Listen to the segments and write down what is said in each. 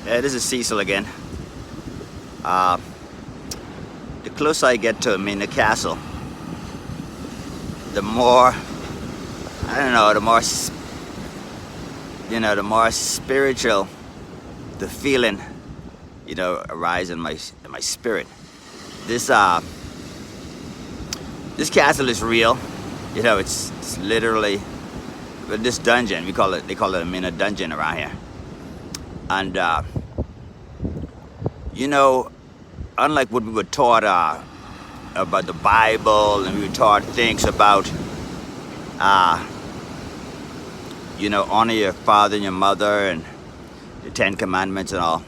Yeah, this is Cecil again. Uh, the closer I get to Mina Castle, the more, I don't know, the more, the more spiritual the feeling, arise in my spirit. This this castle is real. It's literally this dungeon. They call it a Mina dungeon around here. And unlike what we were taught about the Bible, and we were taught things about honor your father and your mother and the 10 Commandments and all.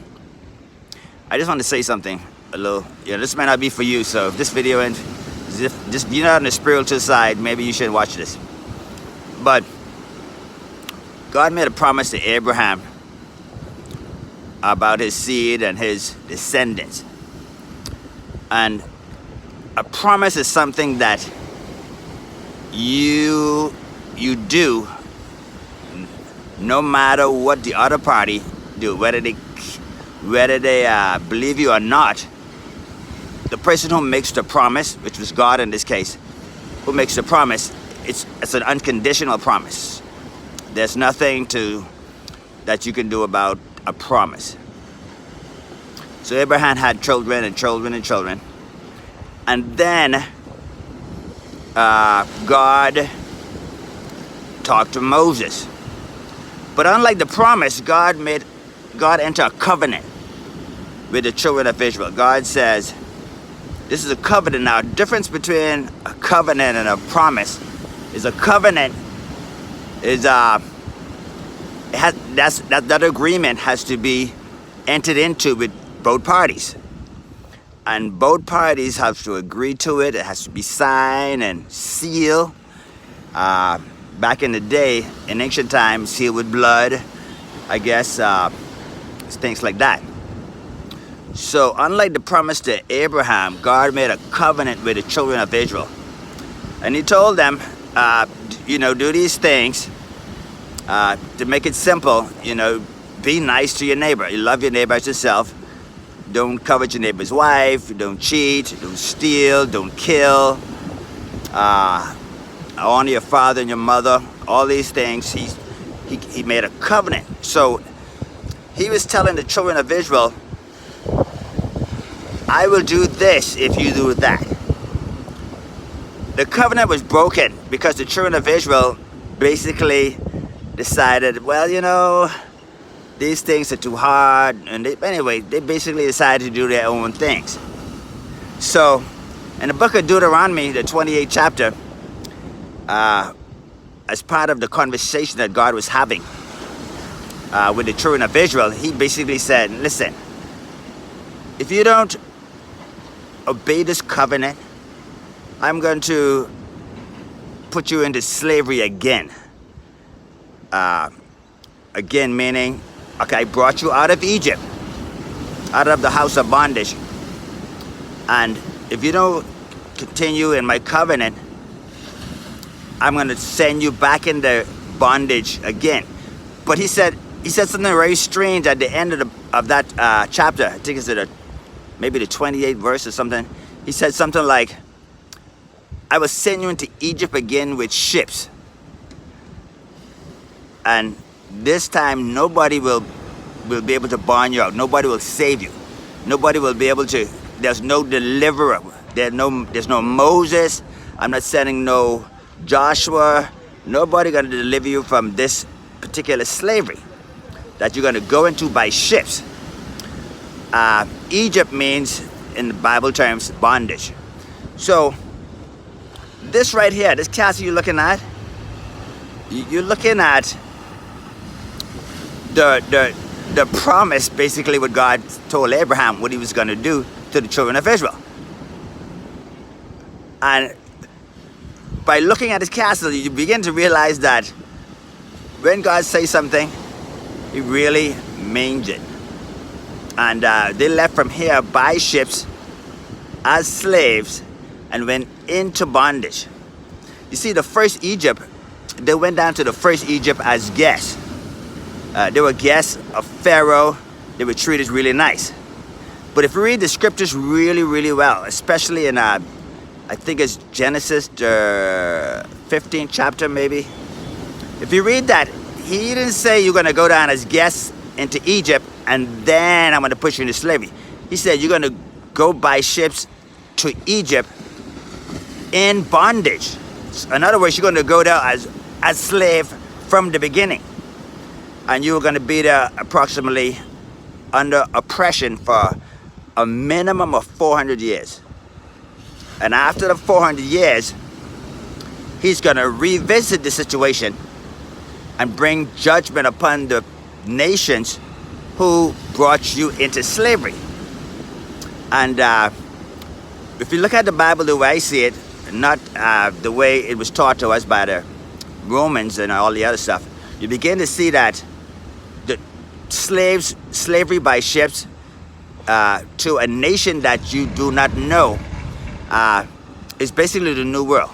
I just want to say something a little. This might not be for you, so if this video ends, if you're not on the spiritual side, maybe you shouldn't watch this. But God made a promise to Abraham about his seed and his descendants. And a promise is something that you do no matter what the other party do, whether they believe you or not. The person who makes the promise, which was God in this case, who makes the promise, it's an unconditional promise. There's nothing that you can do about a promise. So Abraham had children and children and children. And then God talked to Moses. But unlike the promise, God entered a covenant with the children of Israel. God says, this is a covenant. Now, the difference between a covenant and a promise is a covenant is that agreement has to be entered into with both parties. And both parties have to agree to it. It has to be signed and sealed. Back in the day, in ancient times, sealed with blood, I guess, things like that. So unlike the promise to Abraham, God made a covenant with the children of Israel. And he told them, do these things to make it simple. Be nice to your neighbor. You love your neighbor as yourself. Don't covet your neighbor's wife. Don't cheat. Don't steal. Don't kill. Honor your father and your mother. All these things. He made a covenant. So he was telling the children of Israel, I will do this if you do that. The covenant was broken because the children of Israel basically decided, well, these things are too hard. And they basically decided to do their own things. So in the book of Deuteronomy, the 28th chapter, as part of the conversation that God was having with the children of Israel, he basically said, listen, if you don't obey this covenant, I'm going to put you into slavery again. Again meaning, okay, I brought you out of Egypt, out of the house of bondage. And if you don't continue in my covenant, I'm going to send you back into bondage again. But he said something very strange at the end of that chapter. I think it's maybe the 28th verse or something. He said something like, I will send you into Egypt again with ships. And this time nobody will be able to bond you out. Nobody will save you. Nobody will be able to. There's no deliverer. There's no Moses. I'm not sending no Joshua. Nobody gonna deliver you from this particular slavery that you're gonna go into by ships. Egypt means, in the Bible terms, bondage. So this right here, this castle you're looking at, you're looking at the promise, basically what God told Abraham what he was going to do to the children of Israel. And by looking at this castle, you begin to realize that when God says something, he really means it. And they left from here by ships as slaves and went into bondage. You see, the first Egypt, they went down to the first Egypt as guests. They were guests of Pharaoh they were treated really nice. But if you read the scriptures really, really well, especially in, I think it's Genesis, the 15th chapter maybe. If you read that, he didn't say you're going to go down as guests into Egypt and then I'm going to put you into slavery. He said you're going to go by ships to Egypt in bondage. In other words, you're going to go there as slave from the beginning. And you're going to be there approximately under oppression for a minimum of 400 years. And after the 400 years, he's going to revisit the situation and bring judgment upon the nations who brought you into slavery. And if you look at the Bible the way I see it, not the way it was taught to us by the Romans and all the other stuff, you begin to see that the slavery by ships to a nation that you do not know is basically the New World.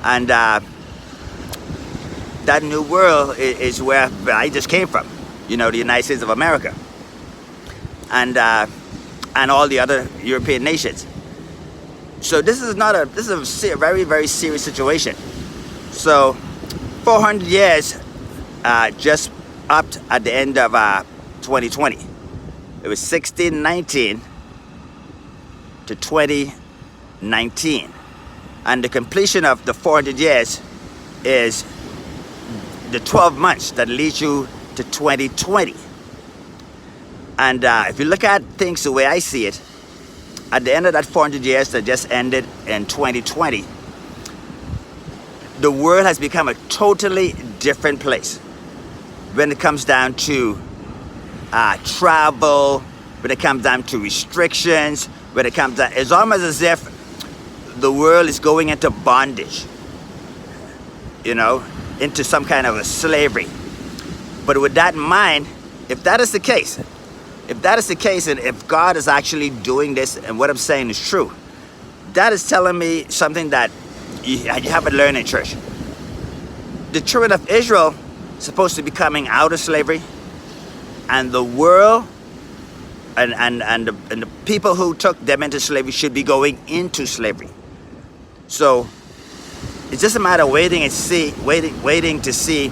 And that New World is where I just came from, you know, the United States of America. And all the other European nations. So this is a very, very serious situation. So 400 years just upped at the end of 2020. It was 1619 to 2019. And the completion of the 400 years is the 12 months that leads you to 2020. And if you look at things the way I see it, at the end of that 400 years that just ended in 2020, the world has become a totally different place when it comes down to travel, when it comes down to restrictions, when it comes down, it's almost as if the world is going into bondage, you know, into some kind of a slavery. But with that in mind, if that is the case, and if God is actually doing this and what I'm saying is true, that is telling me something that you haven't learned in church. The children of Israel is supposed to be coming out of slavery, and the world and the people who took them into slavery should be going into slavery. So it's just a matter of waiting to see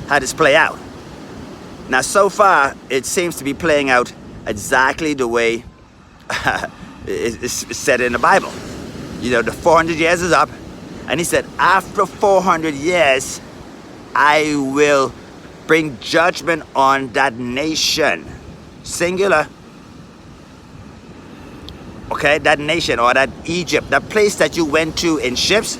how this play out. Now, so far, it seems to be playing out exactly the way it's said in the Bible. You know, the 400 years is up, and he said, after 400 years, I will bring judgment on that nation. Singular. Okay, that nation, or that Egypt, that place that you went to in ships,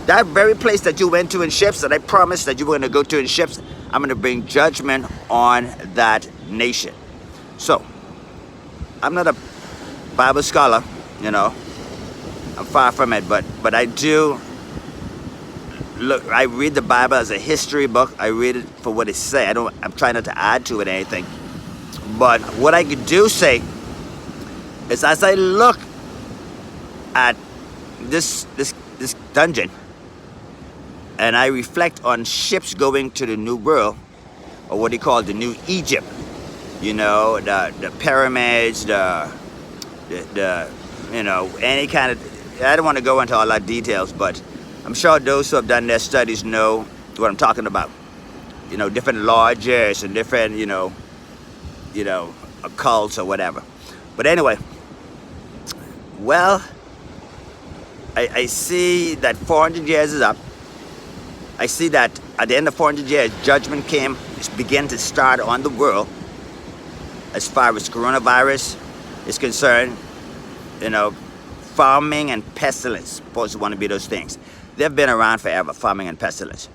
that very place that you went to in ships that I promised that you were going to go to in ships, I'm going to bring judgment on that nation. So, I'm not a Bible scholar, you know. I'm far from it, but I do look. I read the Bible as a history book. I read it for what it says. I'm trying not to add to it anything. But what I could do say is, as I look at this dungeon, and I reflect on ships going to the New World, or what they call the New Egypt. You know, the pyramids, the you know, any kind of, I don't want to go into all that details, but I'm sure those who have done their studies know what I'm talking about. You know, different lodges and different, you know, occults or whatever. But anyway, well, I see that 400 years is up. I see that at the end of 400 years, judgment began to start on the world as far as coronavirus is concerned. You know, famine and pestilence, supposed to want to be those things. They've been around forever, famine and pestilence.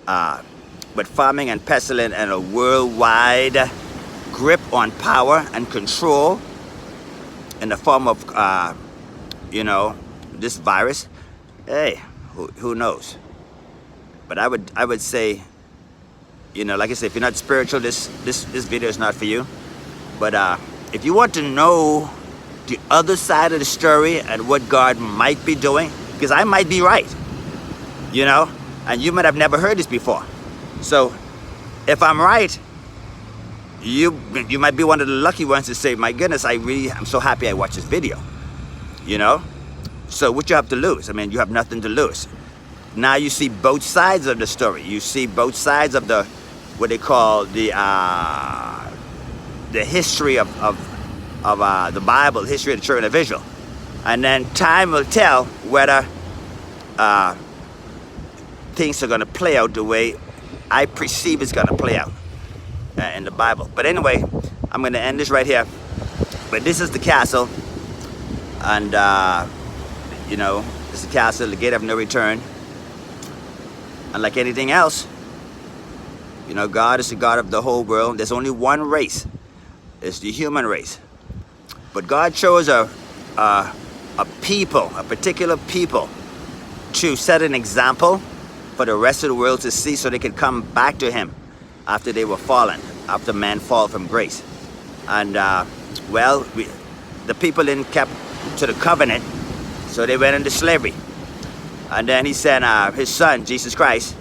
But famine and pestilence and a worldwide grip on power and control in the form of, you know, this virus, hey, who knows? But I would say, you know, like I said, if you're not spiritual, this video is not for you. But if you want to know the other side of the story and what God might be doing, because I might be right, you know, and you might have never heard this before. So if I'm right, you might be one of the lucky ones to say, my goodness, I'm so happy I watched this video. You know? So what you have to lose? I mean, you have nothing to lose. Now you see both sides of the story. You see both sides of the, what they call the history of the Bible, the history of the children of Israel. And then time will tell whether things are going to play out the way I perceive it's going to play out in the Bible. But anyway, I'm going to end this right here. But this is the castle. And, you know, this is the castle, the gate of no return. And like anything else, you know, God is the God of the whole world. There's only one race. It's the human race. But God chose a people, a particular people, to set an example for the rest of the world to see, so they could come back to Him after they were fallen, after man fall from grace. And well, the people didn't keep to the covenant, so they went into slavery. And then He sent His Son, Jesus Christ,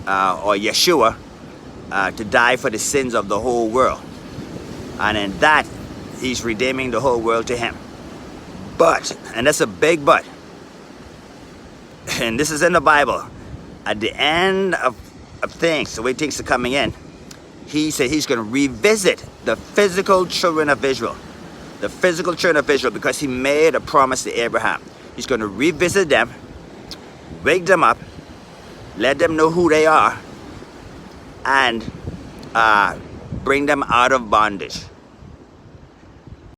or Yeshua, to die for the sins of the whole world. And in that, He's redeeming the whole world to Him. But, and that's a big but, and this is in the Bible, at the end of things, the way things are coming in, He said He's going to revisit the physical children of Israel. The physical children of Israel, because He made a promise to Abraham. He's going to revisit them, wake them up, let them know who they are, and bring them out of bondage.